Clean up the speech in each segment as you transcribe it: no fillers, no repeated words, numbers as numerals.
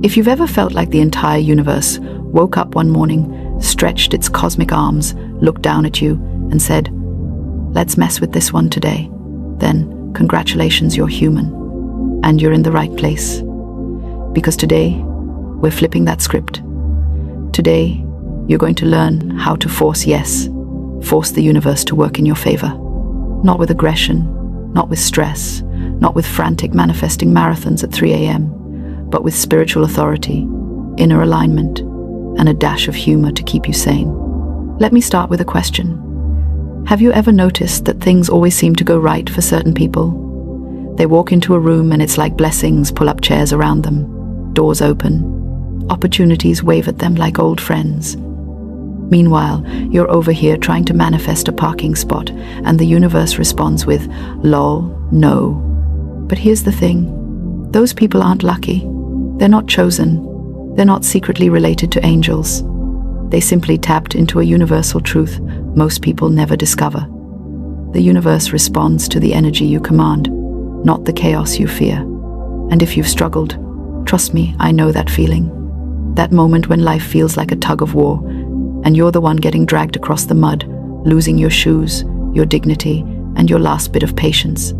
If you've ever felt like the entire universe woke up one morning, stretched its cosmic arms, looked down at you, and said, "Let's mess with this one today," then congratulations, you're human. And you're in the right place. Because today, we're flipping that script. Today, you're going to learn how to force the universe to work in your favor. Not with aggression, not with stress, not with frantic manifesting marathons at 3 a.m., but with spiritual authority, inner alignment, and a dash of humor to keep you sane. Let me start with a question. Have you ever noticed that things always seem to go right for certain people? They walk into a room and it's like blessings pull up chairs around them, doors open, opportunities wave at them like old friends. Meanwhile, you're over here trying to manifest a parking spot, and the universe responds with, "Lol, no." But here's the thing. Those people aren't lucky. They're not chosen. They're not secretly related to angels. They simply tapped into a universal truth most people never discover. The universe responds to the energy you command, not the chaos you fear. And if you've struggled, trust me, I know that feeling. That moment when life feels like a tug of war, and you're the one getting dragged across the mud, losing your shoes, your dignity, and your last bit of patience.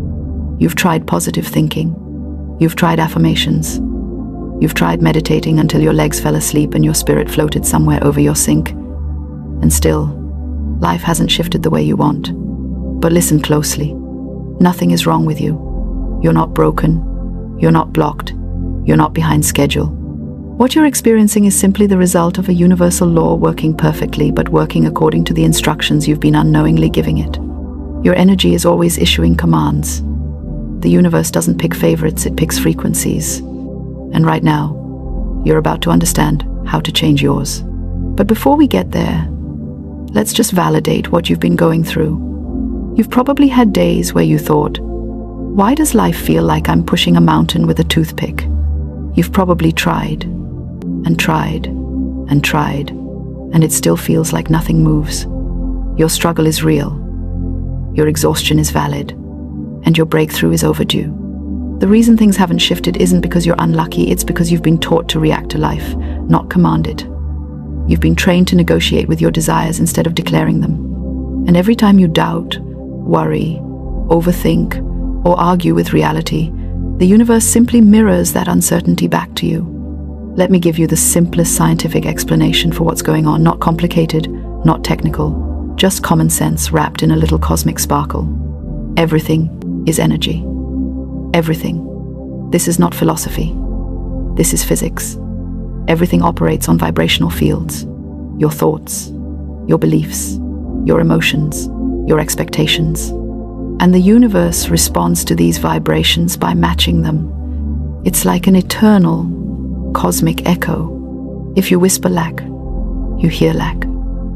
You've tried positive thinking. You've tried affirmations. You've tried meditating until your legs fell asleep and your spirit floated somewhere over your sink. And still, life hasn't shifted the way you want. But listen closely. Nothing is wrong with you. You're not broken. You're not blocked. You're not behind schedule. What you're experiencing is simply the result of a universal law working perfectly, but working according to the instructions you've been unknowingly giving it. Your energy is always issuing commands. The universe doesn't pick favorites, it picks frequencies. And right now, you're about to understand how to change yours. But before we get there, let's just validate what you've been going through. You've probably had days where you thought, "Why does life feel like I'm pushing a mountain with a toothpick?" You've probably tried, and tried, and tried, and it still feels like nothing moves. Your struggle is real. Your exhaustion is valid. And your breakthrough is overdue. The reason things haven't shifted isn't because you're unlucky, it's because you've been taught to react to life, not command it. You've been trained to negotiate with your desires instead of declaring them. And every time you doubt, worry, overthink, or argue with reality, the universe simply mirrors that uncertainty back to you. Let me give you the simplest scientific explanation for what's going on, not complicated, not technical, just common sense wrapped in a little cosmic sparkle. Everything is energy. Everything. This is not philosophy. This is physics. Everything operates on vibrational fields. Your thoughts, your beliefs, your emotions, your expectations. And the universe responds to these vibrations by matching them. It's like an eternal cosmic echo. If you whisper lack, you hear lack.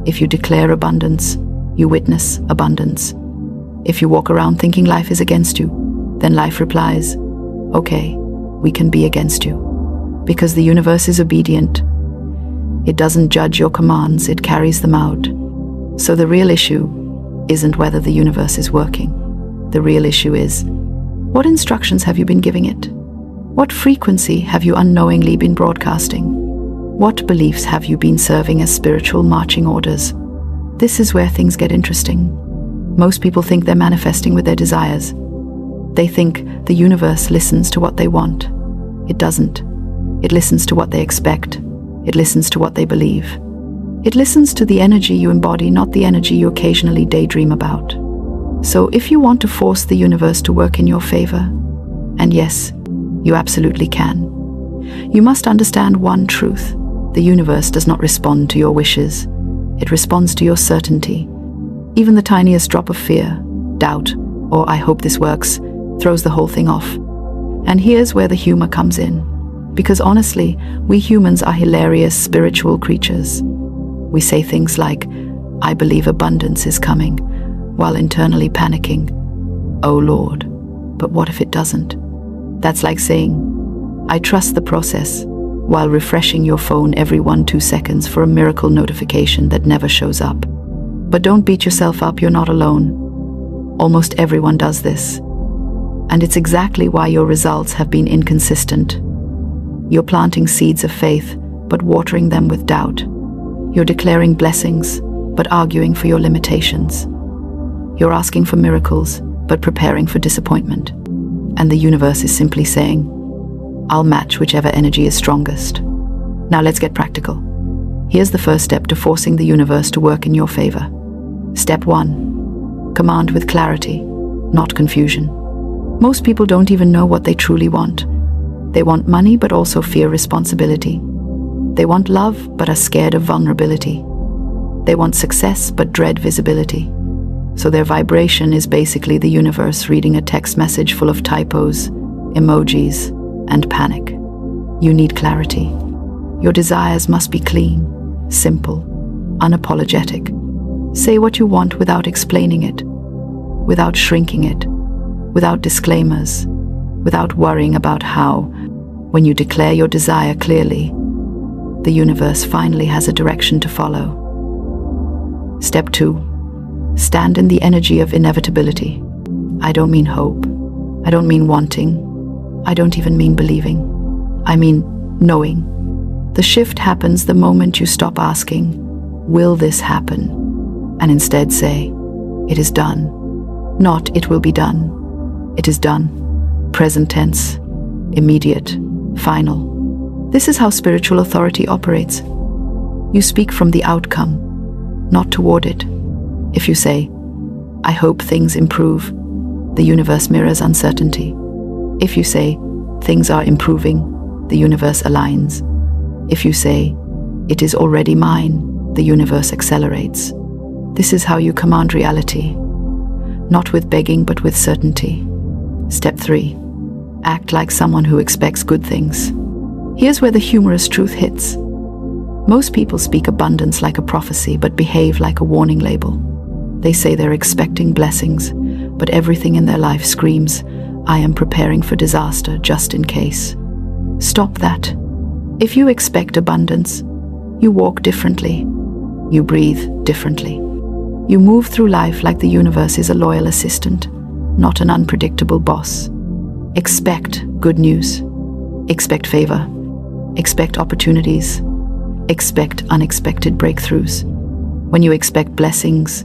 If you declare abundance, you witness abundance. If you walk around thinking life is against you, then life replies, "Okay, we can be against you." Because the universe is obedient. It doesn't judge your commands, it carries them out. So the real issue isn't whether the universe is working. The real issue is, what instructions have you been giving it? What frequency have you unknowingly been broadcasting? What beliefs have you been serving as spiritual marching orders? This is where things get interesting. Most people think they're manifesting with their desires. They think the universe listens to what they want. It doesn't. It listens to what they expect. It listens to what they believe. It listens to the energy you embody, not the energy you occasionally daydream about. So if you want to force the universe to work in your favor, and yes, you absolutely can, you must understand one truth. The universe does not respond to your wishes. It responds to your certainty. Even the tiniest drop of fear, doubt, or "I hope this works," throws the whole thing off. And here's where the humor comes in. Because honestly, we humans are hilarious spiritual creatures. We say things like, "I believe abundance is coming," while internally panicking, "Oh Lord, but what if it doesn't?" That's like saying, "I trust the process," while refreshing your phone every 1-2 seconds for a miracle notification that never shows up. But don't beat yourself up, you're not alone. Almost everyone does this. And it's exactly why your results have been inconsistent. You're planting seeds of faith, but watering them with doubt. You're declaring blessings, but arguing for your limitations. You're asking for miracles, but preparing for disappointment. And the universe is simply saying, I'll match whichever energy is strongest. Now let's get practical. Here's the first step to forcing the universe to work in your favor. Step 1. Command with clarity, not confusion. Most people don't even know what they truly want. They want money but also fear responsibility. They want love but are scared of vulnerability. They want success but dread visibility. So their vibration is basically the universe reading a text message full of typos, emojis, and panic. You need clarity. Your desires must be clean, simple, unapologetic. Say what you want without explaining it, without shrinking it, without disclaimers, without worrying about how. When you declare your desire clearly, the universe finally has a direction to follow. Step 2. Stand in the energy of inevitability. I don't mean hope. I don't mean wanting. I don't even mean believing. I mean knowing. The shift happens the moment you stop asking, will this happen? And instead say, it is done. Not it will be done. It is done. Present tense, immediate, final. This is how spiritual authority operates. You speak from the outcome, not toward it. If you say, I hope things improve, the universe mirrors uncertainty. If you say, things are improving, the universe aligns. If you say, it is already mine, the universe accelerates. This is how you command reality, not with begging but with certainty. Step 3. Act like someone who expects good things. Here's where the humorous truth hits. Most people speak abundance like a prophecy but behave like a warning label. They say they're expecting blessings, but everything in their life screams, I am preparing for disaster just in case. Stop that. If you expect abundance, you walk differently. You breathe differently. You move through life like the universe is a loyal assistant, not an unpredictable boss. Expect good news. Expect favor. Expect opportunities. Expect unexpected breakthroughs. When you expect blessings,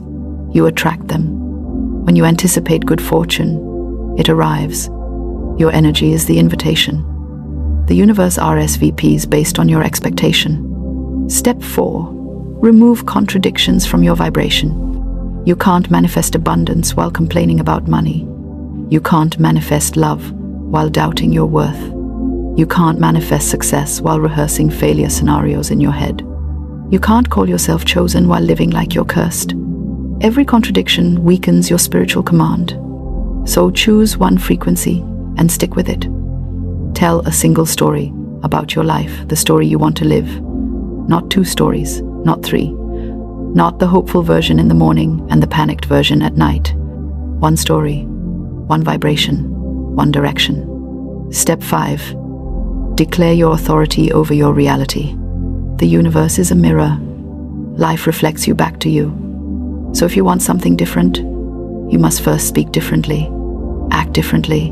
you attract them. When you anticipate good fortune, it arrives. Your energy is the invitation. The universe RSVPs based on your expectation. Step 4. Remove contradictions from your vibration. You can't manifest abundance while complaining about money. You can't manifest love while doubting your worth. You can't manifest success while rehearsing failure scenarios in your head. You can't call yourself chosen while living like you're cursed. Every contradiction weakens your spiritual command. So choose one frequency and stick with it. Tell a single story about your life, the story you want to live. Not 2 stories, not 3. Not the hopeful version in the morning and the panicked version at night. One story, one vibration, one direction. Step 5. Declare your authority over your reality. The universe is a mirror. Life reflects you back to you. So if you want something different, you must first speak differently, act differently,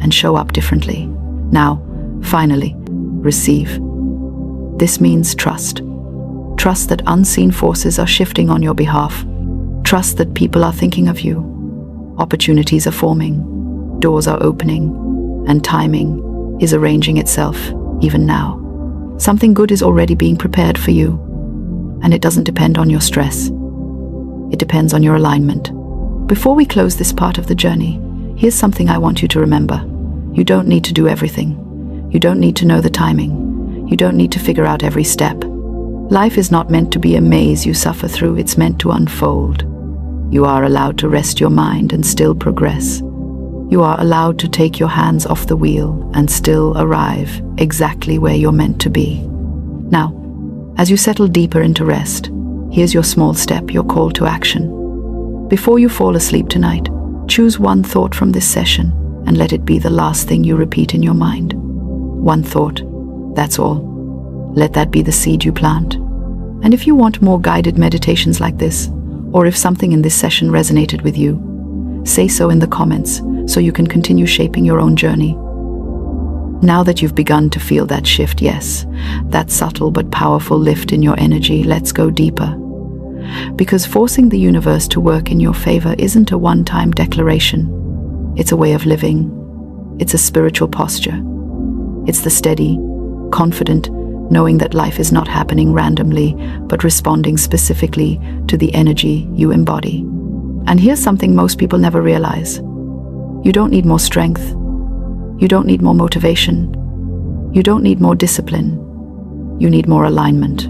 and show up differently. Now, finally, receive. This means trust. Trust that unseen forces are shifting on your behalf. Trust that people are thinking of you. Opportunities are forming, doors are opening, and timing is arranging itself even now. Something good is already being prepared for you, and it doesn't depend on your stress. It depends on your alignment. Before we close this part of the journey, here's something I want you to remember. You don't need to do everything. You don't need to know the timing. You don't need to figure out every step. Life is not meant to be a maze you suffer through. It's meant to unfold. You are allowed to rest your mind and still progress. You are allowed to take your hands off the wheel and still arrive exactly where you're meant to be. Now, as you settle deeper into rest, here's your small step, your call to action. Before you fall asleep tonight, choose one thought from this session and let it be the last thing you repeat in your mind. One thought, that's all. Let that be the seed you plant. And if you want more guided meditations like this, or if something in this session resonated with you, say so in the comments so you can continue shaping your own journey. Now that you've begun to feel that shift, yes, that subtle but powerful lift in your energy, let's go deeper. Because forcing the universe to work in your favor isn't a one-time declaration. It's a way of living. It's a spiritual posture. It's the steady, confident, knowing that life is not happening randomly, but responding specifically to the energy you embody. And here's something most people never realize. You don't need more strength. You don't need more motivation. You don't need more discipline. You need more alignment.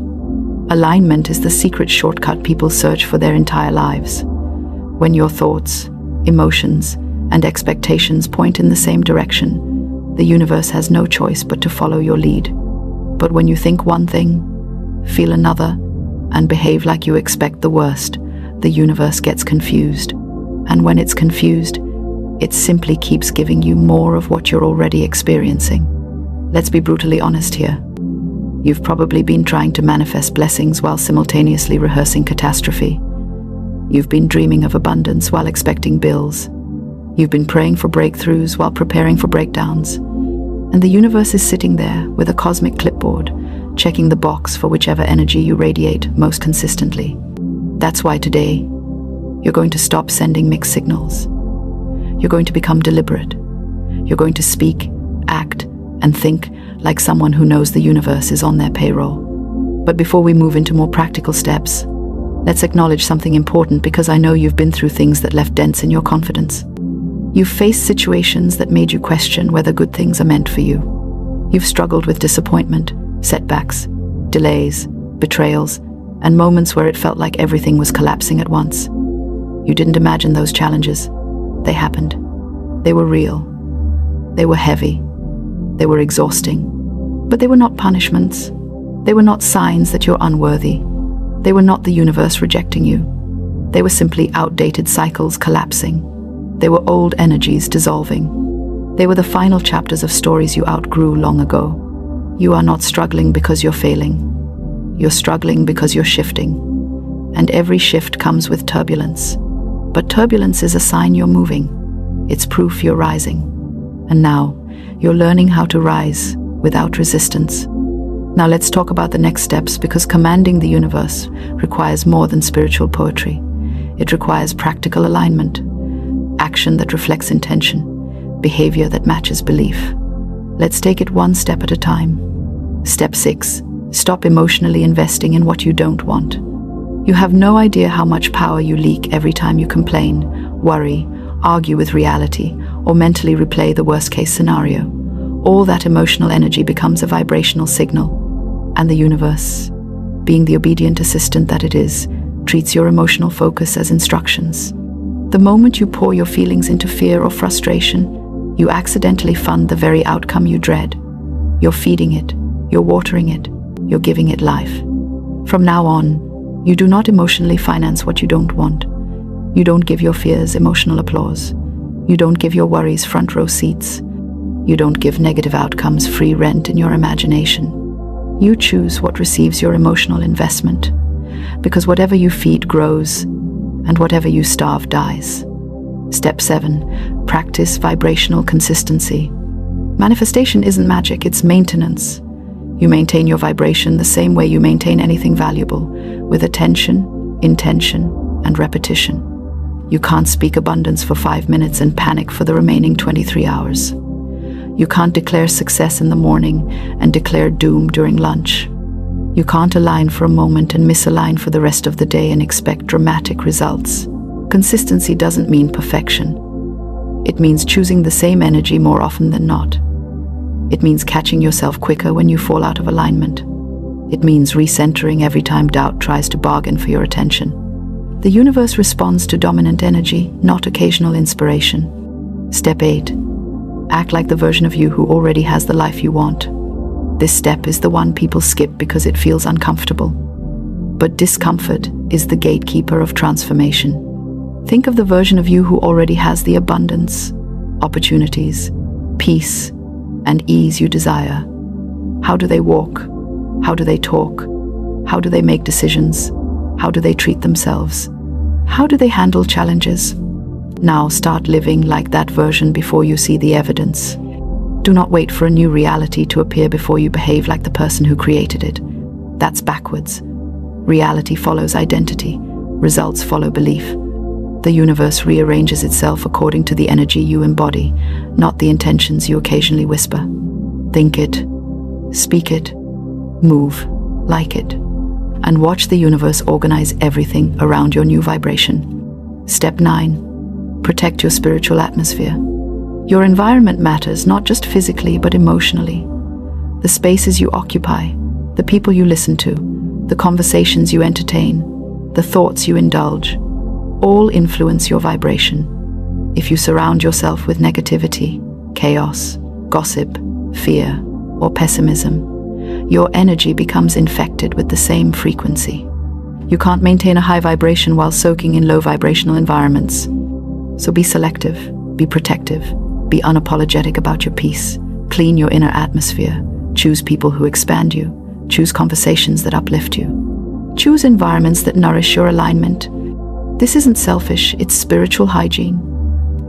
Alignment is the secret shortcut people search for their entire lives. When your thoughts, emotions, and expectations point in the same direction, the universe has no choice but to follow your lead. But when you think one thing, feel another, and behave like you expect the worst, the universe gets confused. And when it's confused, it simply keeps giving you more of what you're already experiencing. Let's be brutally honest here. You've probably been trying to manifest blessings while simultaneously rehearsing catastrophe. You've been dreaming of abundance while expecting bills. You've been praying for breakthroughs while preparing for breakdowns. And the universe is sitting there with a cosmic clipboard, checking the box for whichever energy you radiate most consistently. That's why today, you're going to stop sending mixed signals. You're going to become deliberate. You're going to speak, act, and think like someone who knows the universe is on their payroll. But before we move into more practical steps, let's acknowledge something important, because I know you've been through things that left dents in your confidence. You've faced situations that made you question whether good things are meant for you. You've struggled with disappointment, setbacks, delays, betrayals, and moments where it felt like everything was collapsing at once. You didn't imagine those challenges. They happened. They were real. They were heavy. They were exhausting. But they were not punishments. They were not signs that you're unworthy. They were not the universe rejecting you. They were simply outdated cycles collapsing. They were old energies dissolving. They were the final chapters of stories you outgrew long ago. You are not struggling because you're failing. You're struggling because you're shifting. And every shift comes with turbulence. But turbulence is a sign you're moving. It's proof you're rising. And now, you're learning how to rise without resistance. Now let's talk about the next steps, because commanding the universe requires more than spiritual poetry. It requires practical alignment, action that reflects intention, behavior that matches belief. Let's take it one step at a time. Step 6. Stop emotionally investing in what you don't want. You have no idea how much power you leak every time you complain, worry, argue with reality, or mentally replay the worst-case scenario. All that emotional energy becomes a vibrational signal, and the universe, being the obedient assistant that it is, treats your emotional focus as instructions. The moment you pour your feelings into fear or frustration, you accidentally fund the very outcome you dread. You're feeding it, you're watering it, you're giving it life. From now on, you do not emotionally finance what you don't want. You don't give your fears emotional applause. You don't give your worries front row seats. You don't give negative outcomes free rent in your imagination. You choose what receives your emotional investment, because whatever you feed grows, and whatever you starve dies. Step 7. Practice vibrational consistency. Manifestation isn't magic, it's maintenance. You maintain your vibration the same way you maintain anything valuable, with attention, intention, and repetition. You can't speak abundance for 5 minutes and panic for the remaining 23 hours. You can't declare success in the morning and declare doom during lunch. You can't align for a moment and misalign for the rest of the day and expect dramatic results. Consistency doesn't mean perfection. It means choosing the same energy more often than not. It means catching yourself quicker when you fall out of alignment. It means recentering every time doubt tries to bargain for your attention. The universe responds to dominant energy, not occasional inspiration. Step 8. Act like the version of you who already has the life you want. This step is the one people skip because it feels uncomfortable. But discomfort is the gatekeeper of transformation. Think of the version of you who already has the abundance, opportunities, peace, and ease you desire. How do they walk? How do they talk? How do they make decisions? How do they treat themselves? How do they handle challenges? Now start living like that version before you see the evidence. Do not wait for a new reality to appear before you behave like the person who created it. That's backwards. Reality follows identity. Results follow belief. The universe rearranges itself according to the energy you embody, not the intentions you occasionally whisper. Think it, speak it, move like it, and watch the universe organize everything around your new vibration. Step 9. Protect your spiritual atmosphere. Your environment matters not just physically but emotionally. The spaces you occupy, the people you listen to, the conversations you entertain, the thoughts you indulge, all influence your vibration. If you surround yourself with negativity, chaos, gossip, fear, or pessimism, your energy becomes infected with the same frequency. You can't maintain a high vibration while soaking in low vibrational environments. So be selective, be protective, be unapologetic about your peace. Clean your inner atmosphere. Choose people who expand you. Choose conversations that uplift you. Choose environments that nourish your alignment. This isn't selfish, it's spiritual hygiene.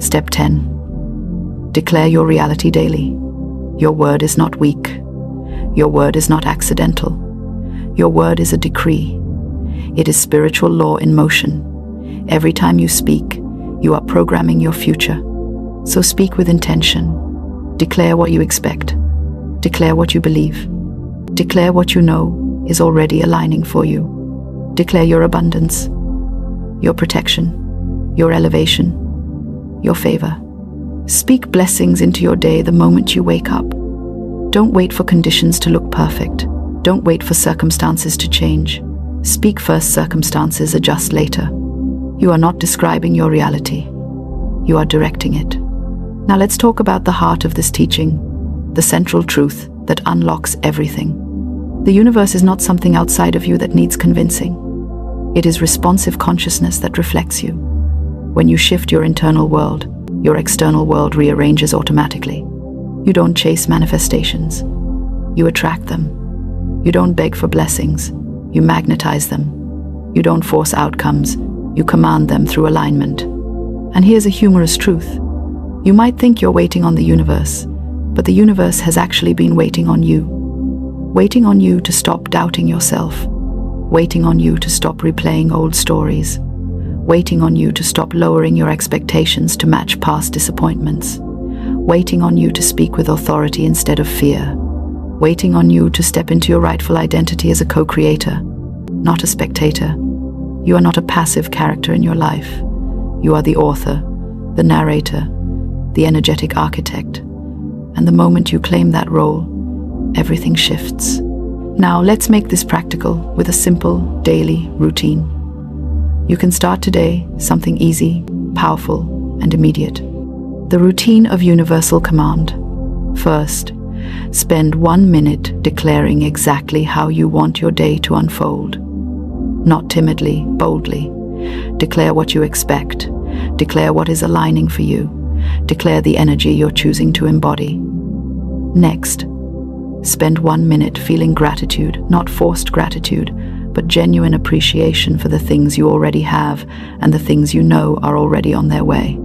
Step 10. Declare your reality daily. Your word is not weak. Your word is not accidental. Your word is a decree. It is spiritual law in motion. Every time you speak, you are programming your future. So speak with intention. Declare what you expect. Declare what you believe. Declare what you know is already aligning for you. Declare your abundance, your protection, your elevation, your favor. Speak blessings into your day the moment you wake up. Don't wait for conditions to look perfect. Don't wait for circumstances to change. Speak first, circumstances adjust later. You are not describing your reality. You are directing it. Now let's talk about the heart of this teaching, the central truth that unlocks everything. The universe is not something outside of you that needs convincing. It is responsive consciousness that reflects you. When you shift your internal world, your external world rearranges automatically. You don't chase manifestations. You attract them. You don't beg for blessings. You magnetize them. You don't force outcomes. You command them through alignment. And here's a humorous truth. You might think you're waiting on the universe, but the universe has actually been waiting on you. Waiting on you to stop doubting yourself. Waiting on you to stop replaying old stories. Waiting on you to stop lowering your expectations to match past disappointments. Waiting on you to speak with authority instead of fear. Waiting on you to step into your rightful identity as a co-creator, not a spectator. You are not a passive character in your life. You are the author, the narrator, the energetic architect. And the moment you claim that role, everything shifts. Now let's make this practical with a simple daily routine. You can start today something easy, powerful, and immediate. The routine of universal command. First, spend 1 minute declaring exactly how you want your day to unfold. Not timidly, boldly. Declare what you expect. Declare what is aligning for you. Declare the energy you're choosing to embody. Next, spend 1 minute feeling gratitude, not forced gratitude, but genuine appreciation for the things you already have and the things you know are already on their way.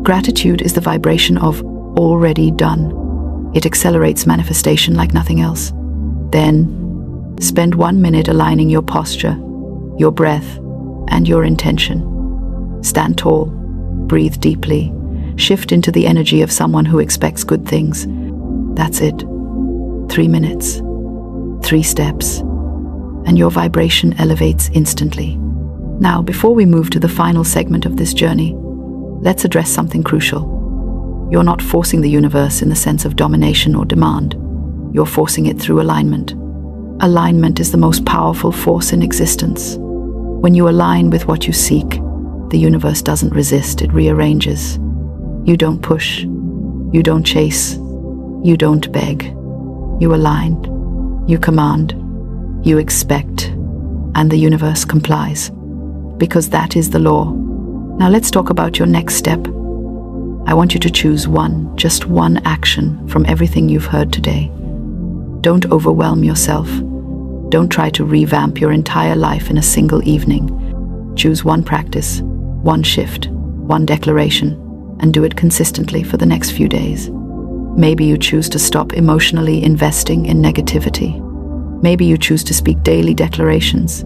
Gratitude is the vibration of already done. It accelerates manifestation like nothing else. Then, spend 1 minute aligning your posture, your breath, and your intention. Stand tall, breathe deeply, shift into the energy of someone who expects good things. That's it. 3 minutes, 3 steps, and your vibration elevates instantly. Now, before we move to the final segment of this journey, let's address something crucial. You're not forcing the universe in the sense of domination or demand. You're forcing it through alignment. Alignment is the most powerful force in existence. When you align with what you seek, the universe doesn't resist, it rearranges. You don't push. You don't chase. You don't beg. You align. You command. You expect. And the universe complies. Because that is the law. Now let's talk about your next step. I want you to choose just one action from everything you've heard today. Don't overwhelm yourself. Don't try to revamp your entire life in a single evening. Choose one practice, one shift, one declaration, and do it consistently for the next few days. Maybe you choose to stop emotionally investing in negativity. Maybe you choose to speak daily declarations.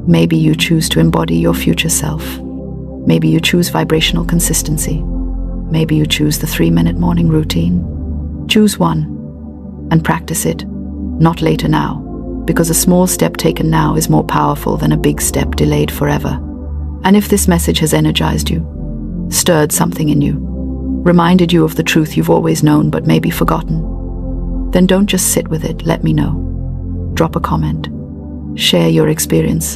Maybe you choose to embody your future self. Maybe you choose vibrational consistency. Maybe you choose the 3-minute morning routine. Choose one and practice it, not later now, because a small step taken now is more powerful than a big step delayed forever. And if this message has energized you, stirred something in you, reminded you of the truth you've always known but maybe forgotten, then don't just sit with it, let me know. Drop a comment. Share your experience.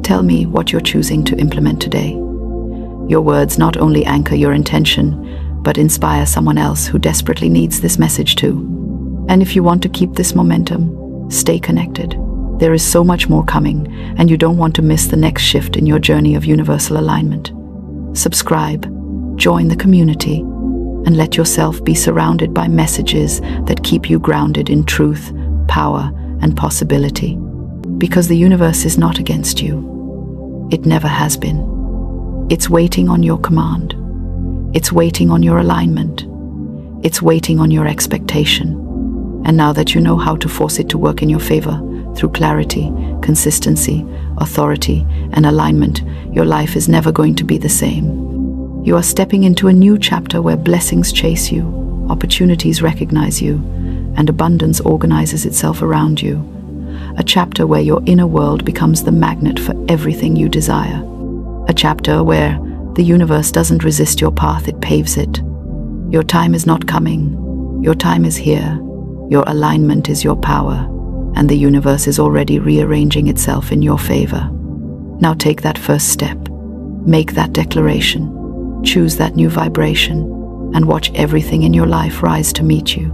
Tell me what you're choosing to implement today. Your words not only anchor your intention, but inspire someone else who desperately needs this message too. And if you want to keep this momentum, stay connected. There is so much more coming, and you don't want to miss the next shift in your journey of universal alignment. Subscribe, join the community, and let yourself be surrounded by messages that keep you grounded in truth, power, and possibility. Because the universe is not against you. It never has been. It's waiting on your command. It's waiting on your alignment. It's waiting on your expectation. And now that you know how to force it to work in your favor, through clarity, consistency, authority, and alignment, your life is never going to be the same. You are stepping into a new chapter where blessings chase you, opportunities recognize you, and abundance organizes itself around you. A chapter where your inner world becomes the magnet for everything you desire. A chapter where the universe doesn't resist your path, it paves it. Your time is not coming. Your time is here. Your alignment is your power, and the universe is already rearranging itself in your favor. Now take that first step. Make that declaration. Choose that new vibration, and watch everything in your life rise to meet you.